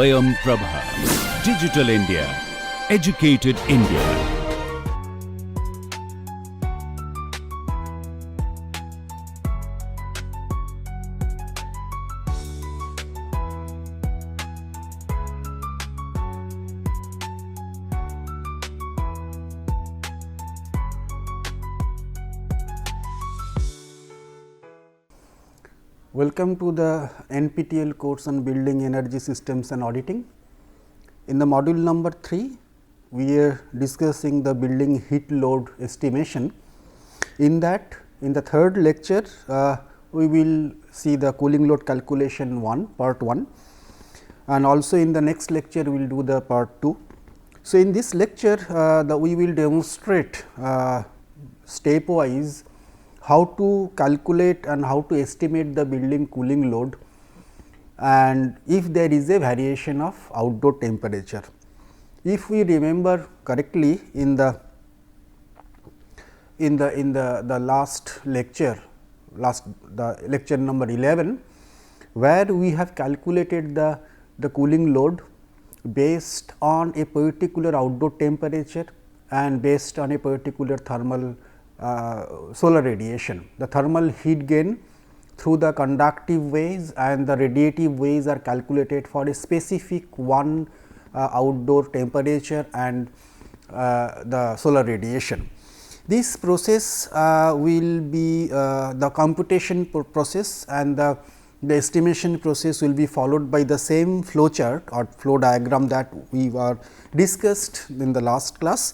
Swayam Prabha. Digital India. Educated India. Welcome to the NPTEL course on Building Energy Systems and Auditing. In the module number 3, we are discussing the building heat load estimation. In that, in the third lecture, we will see the cooling load calculation 1, part 1, and also in the next lecture, we will do the part 2. So, in this lecture, we will demonstrate stepwise how to calculate and how to estimate the building cooling load, and if there is a variation of outdoor temperature. If we remember correctly, in the last lecture, the lecture number 11, where we have calculated the cooling load based on a particular outdoor temperature and based on a particular thermal solar radiation. The thermal heat gain through the conductive waves and the radiative waves are calculated for a specific one outdoor temperature and the solar radiation. This process will be the computation process, and the estimation process will be followed by the same flow chart or flow diagram that we were discussed in the last class.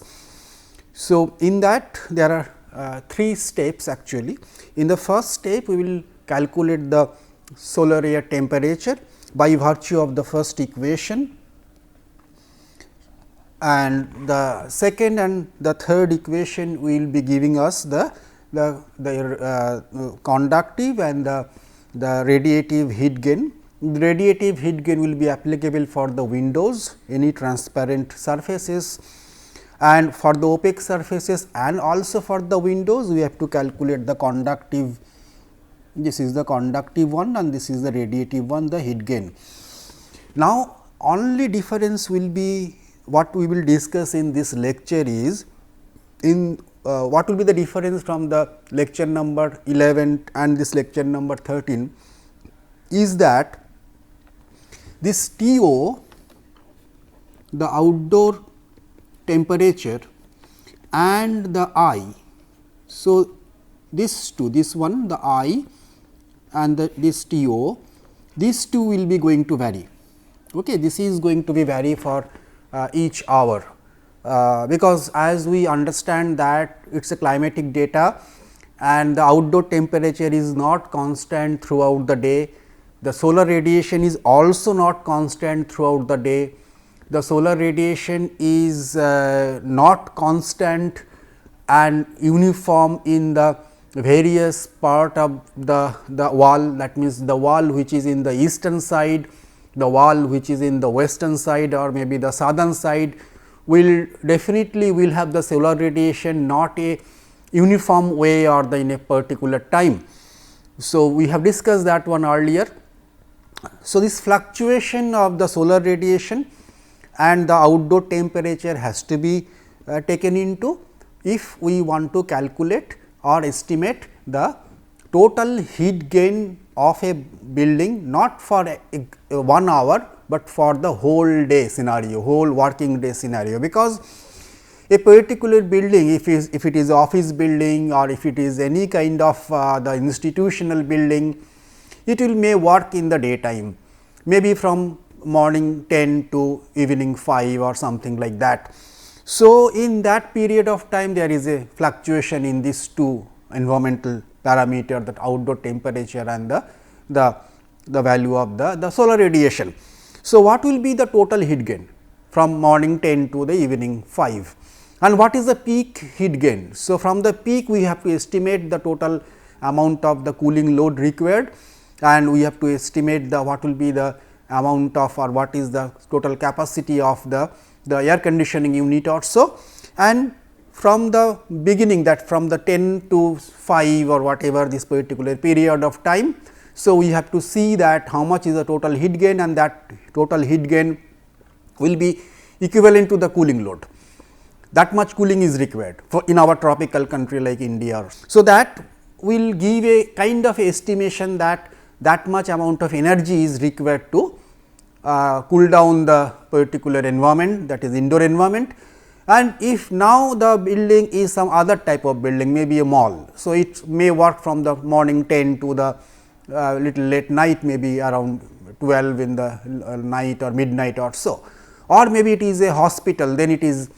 So, in that there are 3 steps actually. In the first step, we will calculate the solar air temperature by virtue of the first equation, and the second and the third equation will be giving us the conductive and the radiative heat gain. The radiative heat gain will be applicable for the windows, any transparent surfaces, and for the opaque surfaces and also for the windows we have to calculate the conductive. This is the conductive one and this is the radiative one, the heat gain. Now, only difference will be what we will discuss in this lecture is in what will be the difference from the lecture number 11 and this lecture number 13 is that this TO, the outdoor temperature, and the I. So, this two, this one the I and this TO, these two will be going to vary. Okay, this is going to be vary for each hour, because as we understand that it is a climatic data and the outdoor temperature is not constant throughout the day. The solar radiation is also not constant throughout the day. The solar radiation is not constant and uniform in the various part of the wall, that means the wall which is in the eastern side, the wall which is in the western side or maybe the southern side will definitely will have the solar radiation not a uniform way or in a particular time. So, we have discussed that one earlier. So, this fluctuation of the solar radiation and the outdoor temperature has to be taken into if we want to calculate or estimate the total heat gain of a building, not for a 1 hour, but for the whole day scenario, whole working day scenario. Because a particular building, if it is office building or if it is any kind of the institutional building, it will may work in the daytime, maybe from morning 10 to evening 5 or something like that. So, in that period of time there is a fluctuation in these two environmental parameter, that outdoor temperature and the value of the solar radiation. So, what will be the total heat gain from morning 10 to the evening 5, and what is the peak heat gain? So, from the peak we have to estimate the total amount of the cooling load required, and we have to estimate the what will be the amount of or what is the total capacity of the air conditioning unit also. And from the beginning, that from the 10 to 5 or whatever this particular period of time, So, we have to see that how much is the total heat gain, and that total heat gain will be equivalent to the cooling load. That much cooling is required for in our tropical country like India. So, that will give a kind of estimation that that much amount of energy is required to cool down the particular environment, that is indoor environment. And if now the building is some other type of building, maybe a mall. So, it may work from the morning 10 to the little late night, maybe around 12 in the night or midnight or so, or maybe it is a hospital, then it is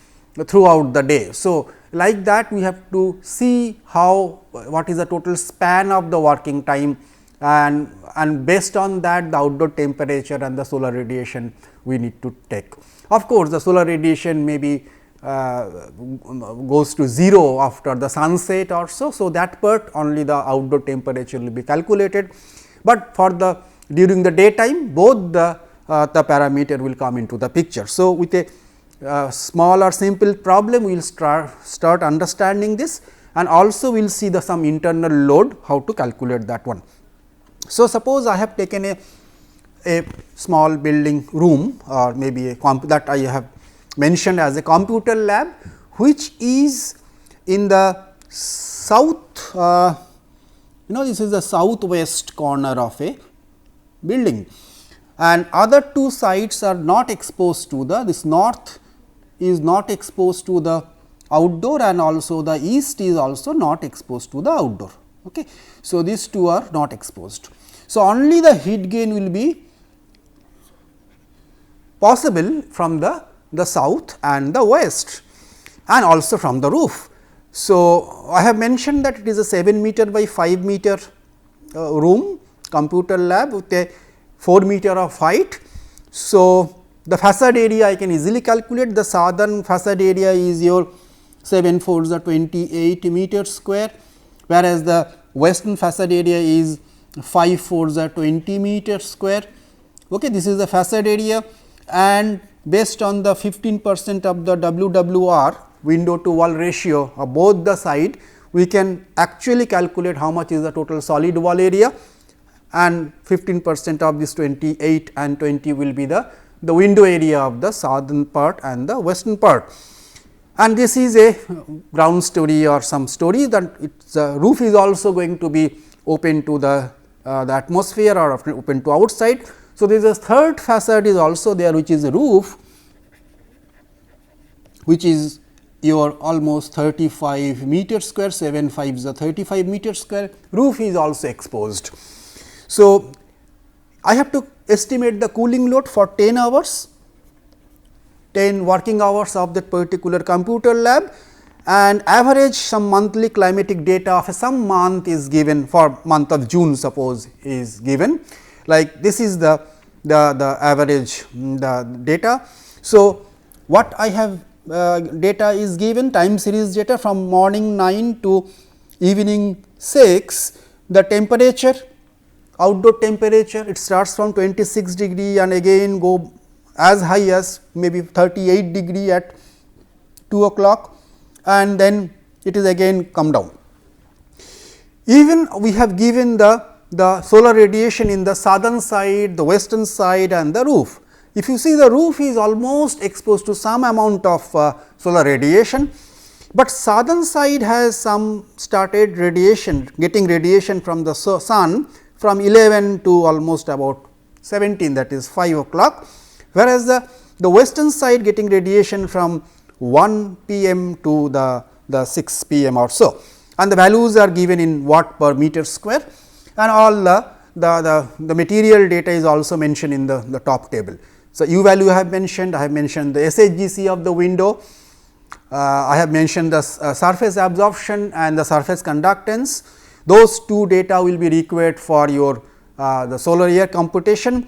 throughout the day. So, like that we have to see how what is the total span of the working time, and based on that the outdoor temperature and the solar radiation we need to take. Of course, the solar radiation may be goes to 0 after the sunset or so. So, that part only the outdoor temperature will be calculated, but for the during the daytime both the parameter will come into the picture. So, with a small or simple problem we will start understanding this, and also we will see the some internal load, how to calculate that one. So, suppose I have taken a small building room, or maybe a that I have mentioned as a computer lab, which is in the south, this is the southwest corner of a building, and other two sides are not exposed to the, this north is not exposed to the outdoor, and also the east is also not exposed to the outdoor. Okay. So, these two are not exposed. So, only the heat gain will be possible from the south and the west, and also from the roof. So, I have mentioned that it is a 7 meter by 5 meter room, computer lab with a 4 meter of height. So, the facade area I can easily calculate. The southern facade area is your 7 4s are 28 meters square, whereas the western facade area is 5 4s are 20 meters square. Okay, this is the facade area, and based on the 15% of the WWR, window to wall ratio of both the side, we can actually calculate how much is the total solid wall area, and 15% of this 28 and 20 will be the window area of the southern part and the western part. And this is a ground story or some story that the roof is also going to be open to the atmosphere or open to outside. So, there is a third facade is also there, which is a roof, which is your almost 35 meters square, 7 5s are 35 meters square, roof is also exposed. So, I have to estimate the cooling load for 10 hours, 10 working hours of that particular computer lab, and average some monthly climatic data of some month is given, for month of June suppose is given, like this is the average data. So, what I have data is given, time series data from morning 9 to evening 6, the temperature, outdoor temperature, it starts from 26 degree and again go as high as maybe 38 degree at 2 o'clock, and then it is again come down. Even we have given the solar radiation in the southern side, the western side and the roof. If you see, the roof is almost exposed to some amount of solar radiation, but southern side has some started radiation, getting radiation from the sun from 11 to almost about 17, that is 5 o'clock, whereas the western side getting radiation from 1 p.m. to the 6 p.m. or so, and the values are given in watt per meter square, and all the material data is also mentioned in the top table. So, U value I have mentioned the SHGC of the window, I have mentioned the surface absorption and the surface conductance. Those two data will be required for your the solar air computation,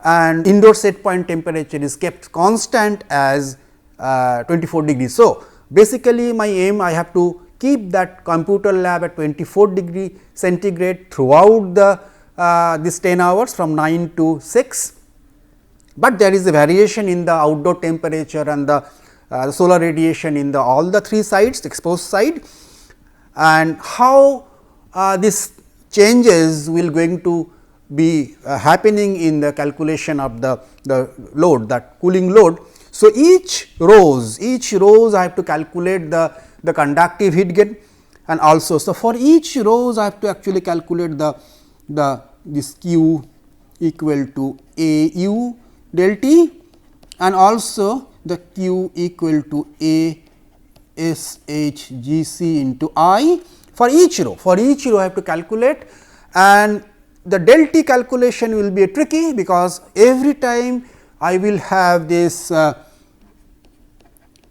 and indoor set point temperature is kept constant as 24 degrees. So, basically my aim, I have to keep that computer lab at 24 degree centigrade throughout this 10 hours from 9 to 6. But there is a variation in the outdoor temperature and the solar radiation in all the 3 sides, exposed side, and how this changes will going to be happening in the calculation of the load, that cooling load. So, each rows I have to calculate the conductive heat gain, and also, so for each rows I have to actually calculate this Q equal to A u del T, and also the Q equal to A S H G C into I for each row. For each row I have to calculate, and the del T calculation will be tricky, because every time I will have this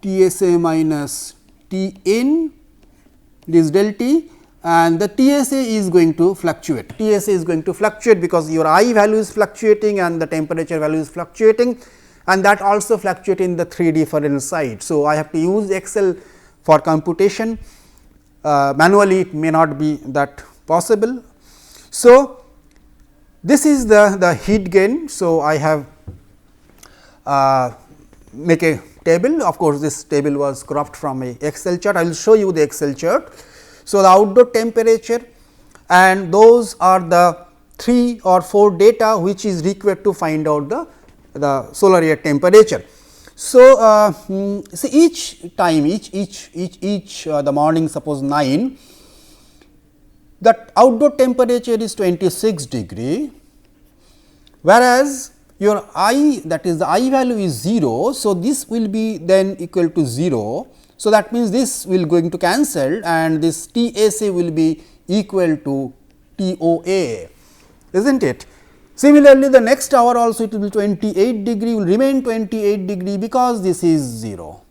T S A minus T n, this del T, and the T S A is going to fluctuate. T S A is going to fluctuate because your I value is fluctuating and the temperature value is fluctuating, and that also fluctuate in the 3 different sides. So, I have to use Excel for computation. Manually it may not be that possible. So, this is the heat gain. So, I have make a table. Of course, this table was cropped from a Excel chart. I will show you the Excel chart. So, the outdoor temperature, and those are the 3 or 4 data which is required to find out the solar air temperature. So, see, each time the morning, suppose 9, that outdoor temperature is 26 degree, whereas your I, that is the I value is 0. So, this will be then equal to 0. So, that means this will going to cancel, and this T S A will be equal to T O A, is not it? Similarly, the next hour also it will be 28 degree, will remain 28 degree, because this is 0.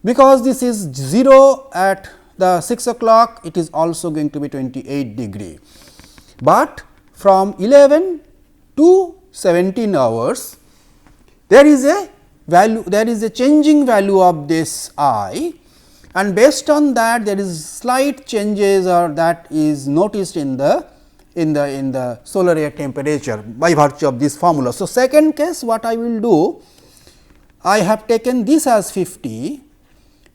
Because this is 0 at the 6 o'clock, it is also going to be 28 degree. But from 11 to 17 hours, there is a value, there is a changing value of this I, and based on that there is slight changes or that is noticed in the solar air temperature by virtue of this formula. So, second case what I will do, I have taken this as 50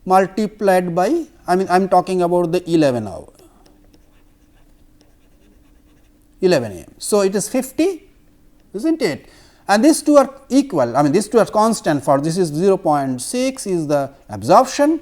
multiplied by, I am talking about the 11 hour, 11 a.m. So, it is 50, is not it, and these two are equal, these two are constant. For this is 0.6 is the absorption,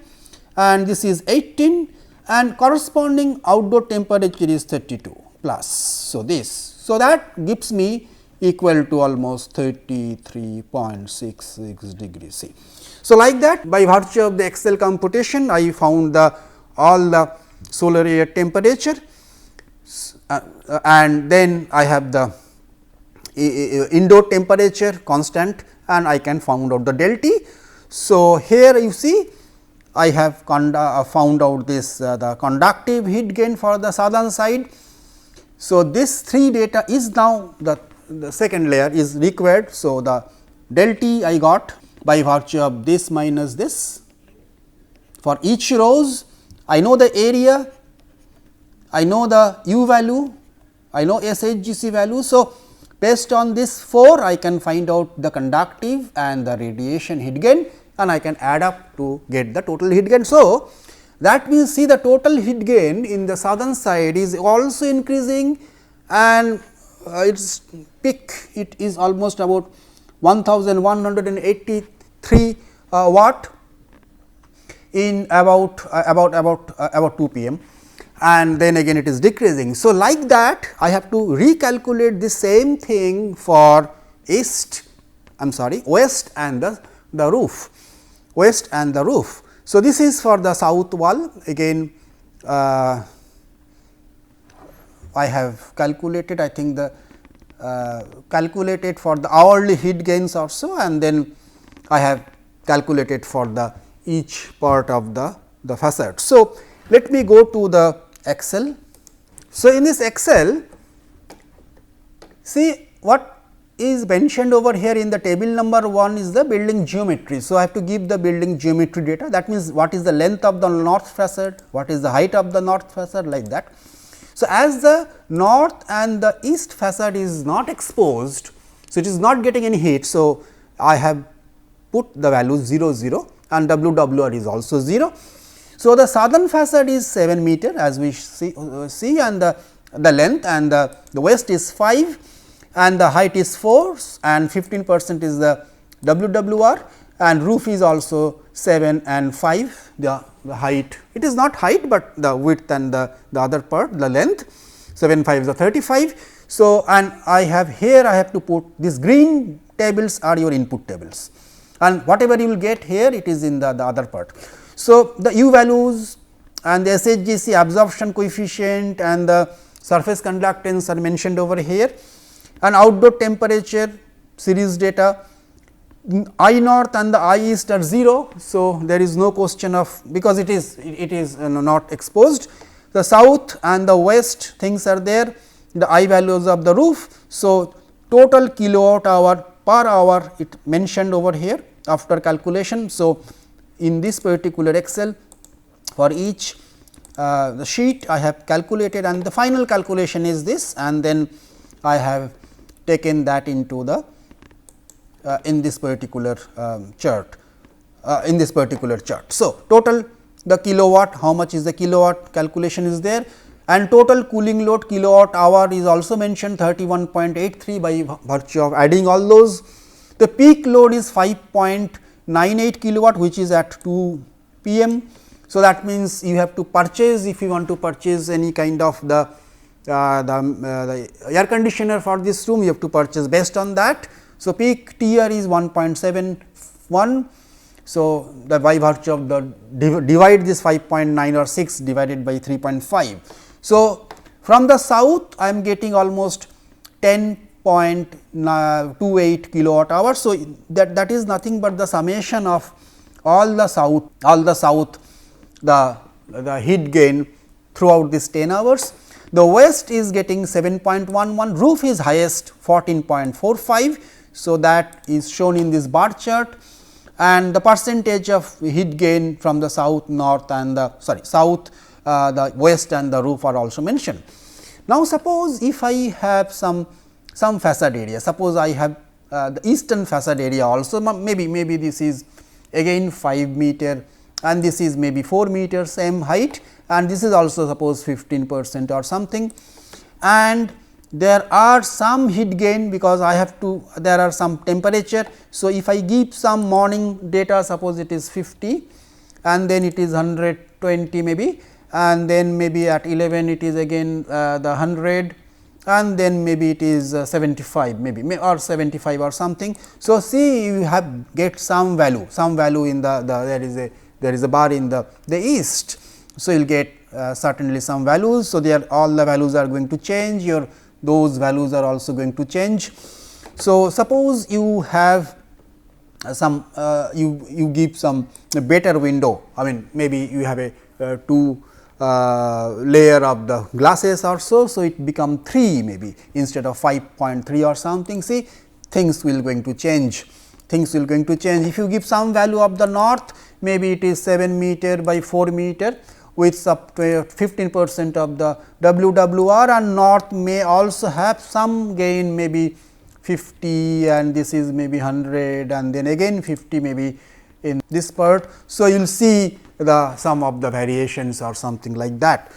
and this is 18, and corresponding outdoor temperature is 32 plus. So, so that gives me equal to almost 33.66 degrees C. So, like that, by virtue of the Excel computation, I found all the solar air temperature, and then I have the indoor temperature constant, and I can found out the del T. So, here you see I have found out this the conductive heat gain for the southern side. So, this 3 data is now the second layer is required. So, the del T I got by virtue of this minus this. For each rows I know the area, I know the U value, I know SHGC value. So, based on this 4 I can find out the conductive and the radiation heat gain, and I can add up to get the total heat gain. So, that means see the total heat gain in the southern side is also increasing, and its peak it is almost about 1183 watt in about 2 p.m. and then again it is decreasing. So, like that I have to recalculate the same thing for west and the roof, west and the roof. So, this is for the south wall, again I have calculated, I think the calculated for the hourly heat gains also, and then I have calculated for the each part of the facade. So, let me go to the Excel. So, in this Excel, see what is mentioned over here in the table number 1 is the building geometry. So, I have to give the building geometry data, that means what is the length of the north facade, what is the height of the north facade, like that. So, as the north and the east facade is not exposed, so it is not getting any heat. So, I have put the value 0 0 and WWR is also 0. So, the southern facade is 7 meter as we see, and the the length, and the waist is 5 and the height is 4 and 15% is the WWR, and roof is also 7 and 5 the height. It is not height, but the width and the other part, the length, 7 5 is the 35. So, and I have here I have to put these green tables are your input tables, and whatever you will get here it is in the other part. So, the U values and the SHGC absorption coefficient and the surface conductance are mentioned over here, and outdoor temperature series data. I north and the I east are 0. So, there is no question of, because it is not exposed. The south and the west things are there, the I values of the roof. So, total kilowatt hour per hour it mentioned over here after calculation. So, in this particular Excel for each the sheet I have calculated, and the final calculation is this, and then I have taken that into the in this particular chart, So, total the kilowatt, how much is the kilowatt calculation is there, and total cooling load kilowatt hour is also mentioned 31.83 by virtue of adding all those. The peak load is 5.98 kilowatt, which is at 2 p.m. So, that means you have to purchase, if you want to purchase any kind of the air conditioner for this room, you have to purchase based on that. So, peak TR is 1.71. So, the by virtue of the divide this 5.9 or 6 divided by 3.5. So, from the south I am getting almost 10.28 kilowatt hours. So, that is nothing but the summation of all the south the heat gain throughout this 10 hours. The west is getting 7.11, roof is highest 14.45. So, that is shown in this bar chart, and the percentage of heat gain from the south, north and the south, the west and the roof are also mentioned. Now, suppose if I have some facade area, suppose I have the eastern facade area also, maybe this is again 5 meter and this is maybe 4 meter same height, and this is also suppose 15% or something, and there are some heat gain because I have to, there are some temperature. So, if I give some morning data, suppose it is 50 and then it is 120 maybe, and then maybe at 11 it is again the 100, and then maybe it is 75 maybe or 75 or something. So, see you have get some value in the there is a bar in the east. So, you will get certainly some values. So, there all the values are going to change, those values are also going to change. So, suppose you have some you give some better window, I mean maybe you have a 2 layer of the glasses or so. So, it become 3 maybe instead of 5.3 or something. See, things will going to change. If you give some value of the north, maybe it is 7 meter by 4 meter with up to 15% of the WWR, and north may also have some gain maybe 50 and this is maybe 100 and then again 50 maybe in this part. So, you will see the sum of the variations or something like that.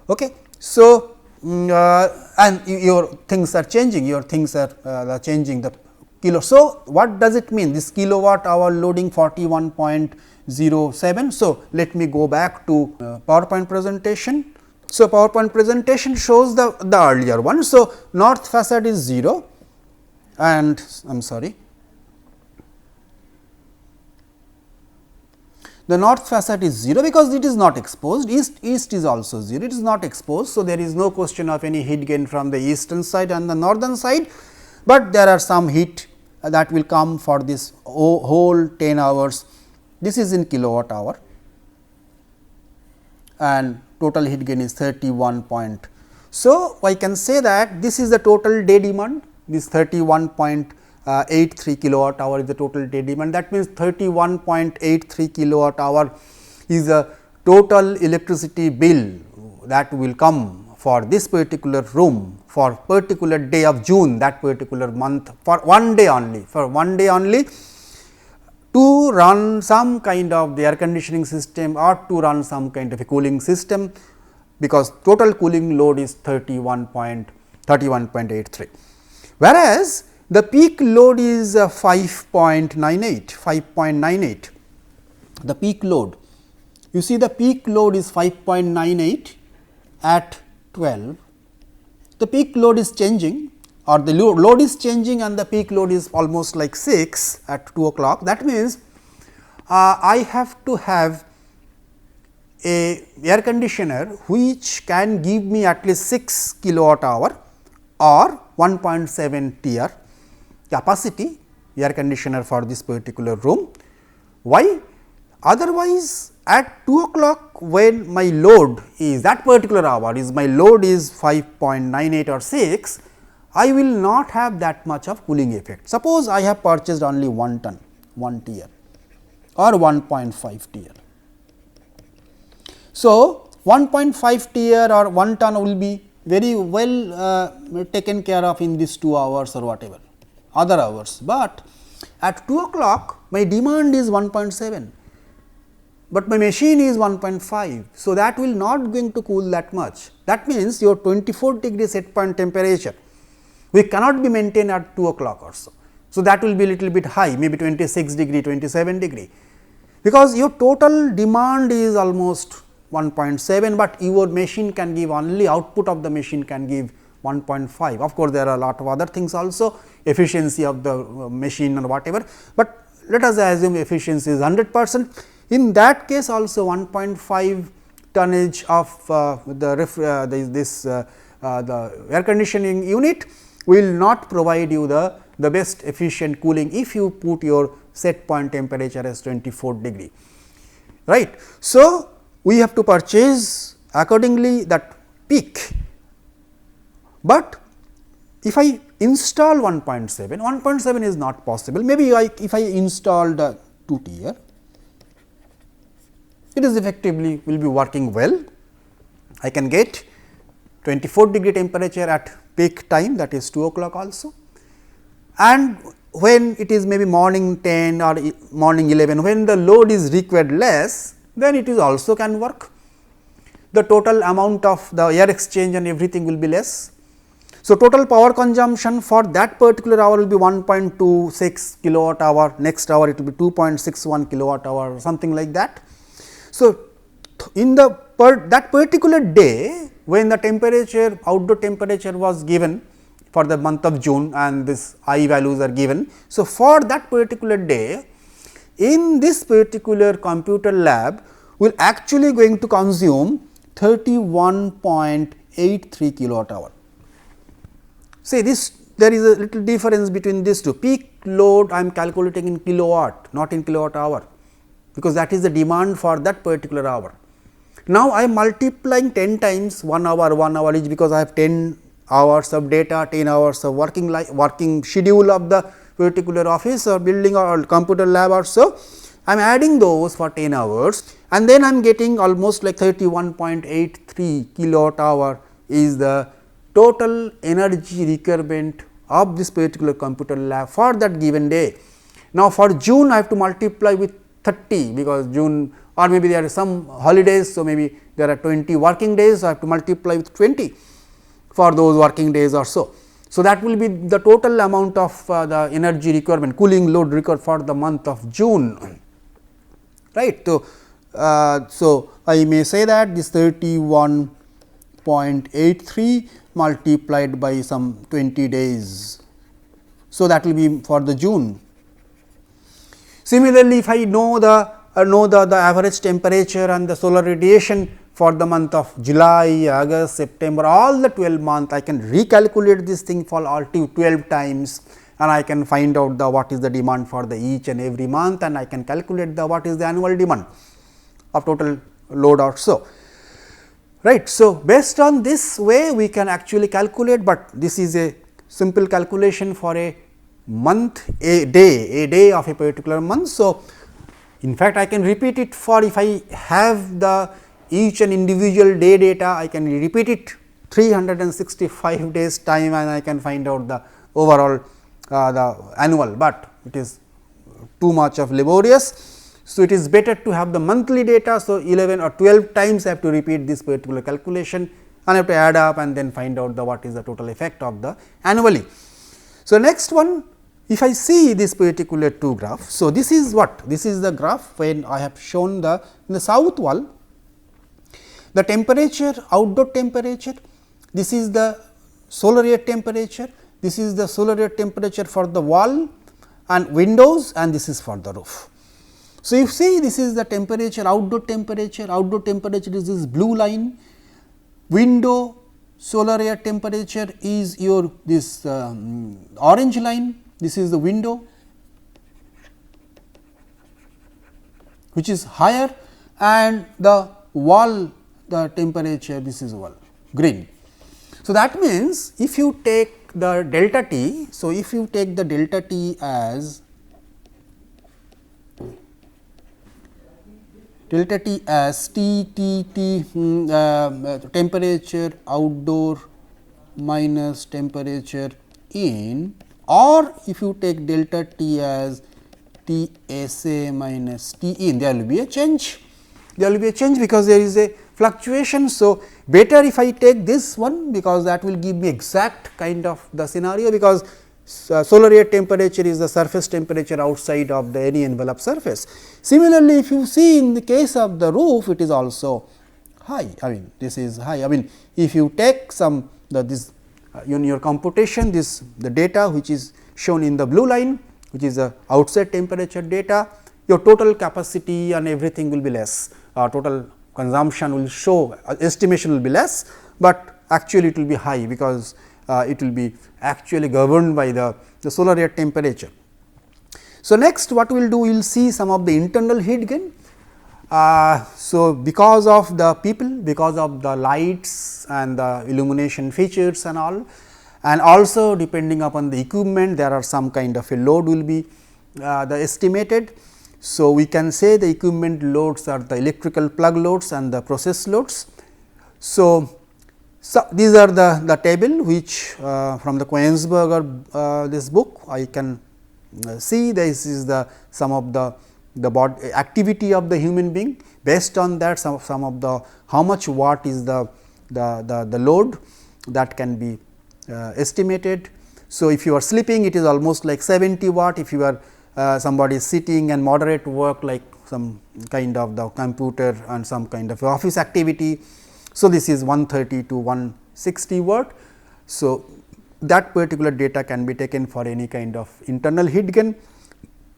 Okay. So, and your things are changing, changing the kilo. So, what does it mean this kilowatt hour loading 41.07. So, let me go back to PowerPoint presentation. So, PowerPoint presentation shows the earlier one. So, north facade is 0 and I am sorry, the north facade is 0 because it is not exposed, east is also 0, it is not exposed. So, there is no question of any heat gain from the eastern side and the northern side, but there are some heat that will come for this whole 10 hours. This is in kilowatt hour and total heat gain is 31 point. So, I can say that this is the total day demand, this 31.83 kilowatt hour is the total day demand. That means, 31.83 kilowatt hour is a total electricity bill that will come for this particular room for particular day of June, that particular month, for one day only, to run some kind of the air conditioning system or to run some kind of a cooling system because total cooling load is 31.83, whereas the peak load is 5.98. The peak load, you see the peak load is 5.98 at 12. The peak load is changing, or the load is changing and the peak load is almost like 6 at 2 o'clock. That means, I have to have a air conditioner which can give me at least 6 kilowatt hour or 1.7 TR capacity air conditioner for this particular room. Why? Otherwise, at 2 o'clock when my load is that particular hour is my load is 5.98 or 6, I will not have that much of cooling effect. Suppose I have purchased only 1 ton, 1 TR or 1.5 TR. So, 1.5 TR or 1 ton will be very well taken care of in these 2 hours or whatever other hours, but at 2 o'clock my demand is 1.7, but my machine is 1.5. So, that will not going to cool that much. That means, your 24 degree set point temperature we cannot be maintained at 2 o'clock or so. So, that will be little bit high, maybe 26 degree, 27 degree, because your total demand is almost 1.7, but your machine can give only output of the machine can give 1.5. Of course, there are a lot of other things also, efficiency of the machine or whatever, but let us assume efficiency is 100%. In that case also 1.5 tonnage of the air conditioning unit will not provide you the best efficient cooling if you put your set point temperature as 24 degree, right. So, we have to purchase accordingly that peak, but if I install 1.7, 1.7 is not possible. Maybe if I installed 2 tier, it is effectively will be working well. I can get 24 degree temperature at peak time, that is 2 o'clock also, and when it is maybe morning 10 or morning 11, when the load is required less, then it is also can work. The total amount of the air exchange and everything will be less. So, total power consumption for that particular hour will be 1.26 kilowatt hour, next hour it will be 2.61 kilowatt hour or something like that. So, in the that particular day when the temperature, outdoor temperature was given for the month of June and this I values are given. So, for that particular day in this particular computer lab will actually going to consume 31.83 kilowatt hour. See, this there is a little difference between these two. Peak load I am calculating in kilowatt, not in kilowatt hour, because that is the demand for that particular hour. Now, I am multiplying 10 times 1 hour is because I have 10 hours of data, 10 hours of working schedule of the particular office or building or computer lab or so. I am adding those for 10 hours and then I am getting almost like 31.83 kilowatt hour is the total energy requirement of this particular computer lab for that given day. Now, for June I have to multiply with 30 because June or maybe there are some holidays. So, maybe there are 20 working days, so I have to multiply with 20 for those working days or so. So, that will be the total amount of the energy requirement, cooling load required for the month of June, right. So, I may say that this 31.83 multiplied by some 20 days. So, that will be for the June. Similarly, if I know the average temperature and the solar radiation for the month of July, August, September, all the 12 months, I can recalculate this thing for all 12 times and I can find out the what is the demand for the each and every month and I can calculate the what is the annual demand of total load or so, right. So, based on this way we can actually calculate, but this is a simple calculation for a month, a day of a particular month. So, in fact, I can repeat it for if I have the each and individual day data, I can repeat it 365 days time and I can find out the overall the annual, but it is too much of laborious. So, it is better to have the monthly data. So, 11 or 12 times I have to repeat this particular calculation and I have to add up and then find out the what is the total effect of the annually. So, next one, if I see this particular two graph. So, this is what? This is the graph when I have shown the in the south wall the temperature, outdoor temperature, this is the solar air temperature, this is the solar air temperature for the wall and windows and this is for the roof. So, you see this is the temperature, outdoor temperature is this blue line, window solar air temperature is your this orange line, this is the window which is higher, and the wall the temperature, this is wall green. So, that means, if you take the delta T, so if you take the delta T as T temperature outdoor minus temperature in, or if you take delta T as T SA minus T in, there will be a change. There will be a change because there is a fluctuation. So, better if I take this one, because that will give me exact kind of the scenario, because solar air temperature is the surface temperature outside of the any envelope surface. Similarly, if you see in the case of the roof, it is also high. I mean, this is high. I mean, if you take some this in your computation, this the data which is shown in the blue line, which is the outside temperature data, your total capacity and everything will be less. Total consumption will show, estimation will be less, but actually it will be high, because it will be actually governed by the solar air temperature. So, next what we will do, we will see some of the internal heat gain. So, because of the people, because of the lights and the illumination features and all, and also depending upon the equipment, there are some kind of a load will be the estimated. So, we can say the equipment loads are the electrical plug loads and the process loads. So, these are the table which from the Koensberger this book I can see this is the some of the body activity of the human being. Based on that, some of the how much watt is the load that can be estimated. So, if you are sleeping, it is almost like 70 watt. If you are somebody is sitting and moderate work like some kind of the computer and some kind of office activity. So, this is 130 to 160 watt. So, that particular data can be taken for any kind of internal heat gain.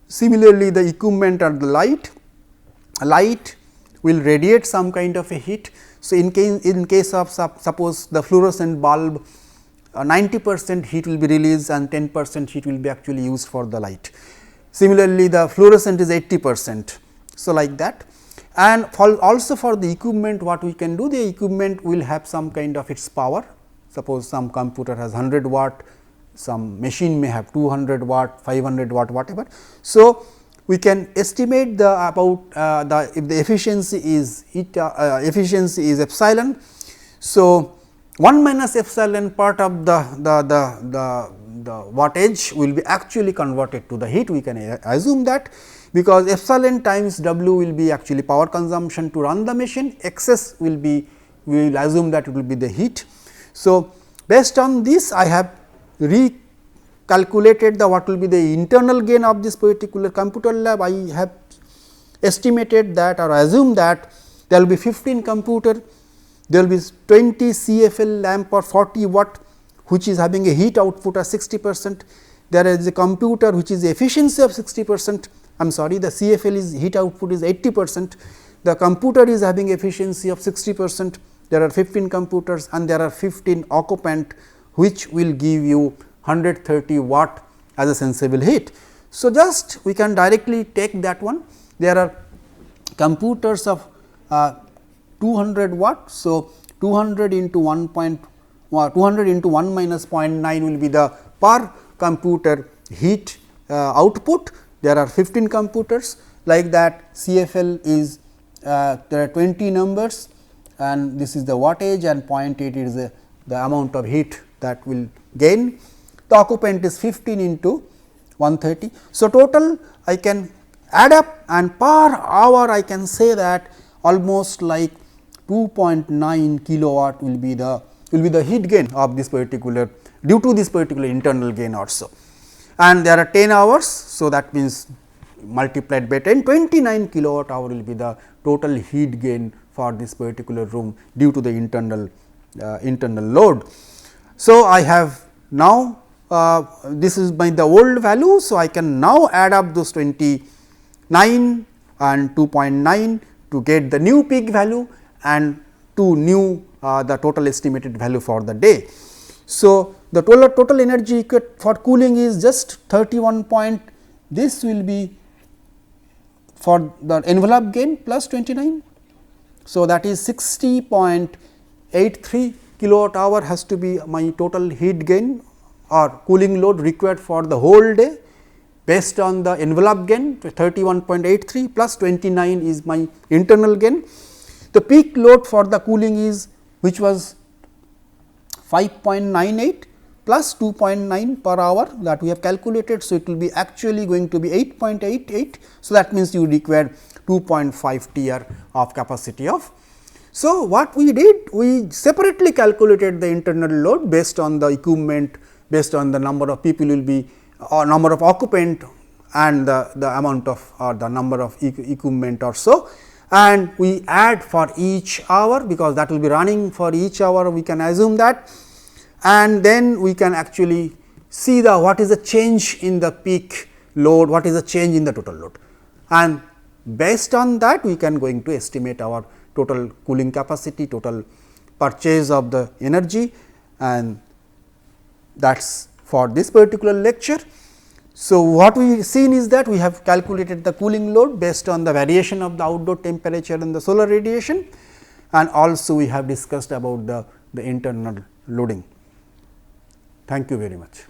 Similarly, the equipment or the light will radiate some kind of a heat. So, in case of suppose the fluorescent bulb, 90% heat will be released and 10% heat will be actually used for the light. Similarly, the fluorescent is 80%. So, like that, and also for the equipment, what we can do, the equipment will have some kind of its power. Suppose some computer has 100 watt, some machine may have 200 watt, 500 watt, whatever. So, we can estimate the about if the efficiency is epsilon. So, 1 minus epsilon part of the wattage will be actually converted to the heat. We can assume that, because epsilon times W will be actually power consumption to run the machine, excess will be, we will assume that it will be the heat. So, based on this I have recalculated the what will be the internal gain of this particular computer lab. I have estimated that or assumed that there will be 15 computer, there will be 20 CFL lamp or 40 watt, which is having a heat output of 60%. There is a computer which is the efficiency of 60%. I am sorry, the CFL is heat output is 80%. The computer is having efficiency of 60%. There are 15 computers and there are 15 occupant, which will give you 130 watt as a sensible heat. So, just we can directly take that one. There are computers of 200 watt. So, 200 into 200 into 1 minus 0.9 will be the per computer heat output. There are 15 computers, like that CFL is there are 20 numbers and this is the wattage, and 0.8 is the amount of heat that will gain. The occupant is 15 into 130. So, total I can add up, and per hour I can say that almost like 2.9 kilowatt will be the heat gain of this particular, due to this particular internal gain also. And there are 10 hours. So, that means multiplied by 10, 29 kilowatt hour will be the total heat gain for this particular room due to the internal load. So, I have now this is by the old value. So, I can now add up those 29 and 2.9 to get the new peak value and to new the total estimated value for the day. So, the total energy for cooling is just 31 point, this will be for the envelope gain plus 29. So, that is 60.83 kilowatt hour has to be my total heat gain or cooling load required for the whole day based on the envelope gain 31.83 plus 29 is my internal gain. The peak load for the cooling is, which was 5.98 plus 2.9 per hour that we have calculated. So, it will be actually going to be 8.88. So, that means you require 2.5 TR of capacity of. So, what we did, we separately calculated the internal load based on the equipment, based on the number of people will be or number of occupant and the amount of or the number of equipment or so, and we add for each hour, because that will be running for each hour, we can assume that, and then we can actually see the what is the change in the peak load, what is the change in the total load, and based on that we can going to estimate our total cooling capacity, total purchase of the energy, and that is for this particular lecture. So, what we seen is that we have calculated the cooling load based on the variation of the outdoor temperature and the solar radiation, and also we have discussed about the internal loading. Thank you very much.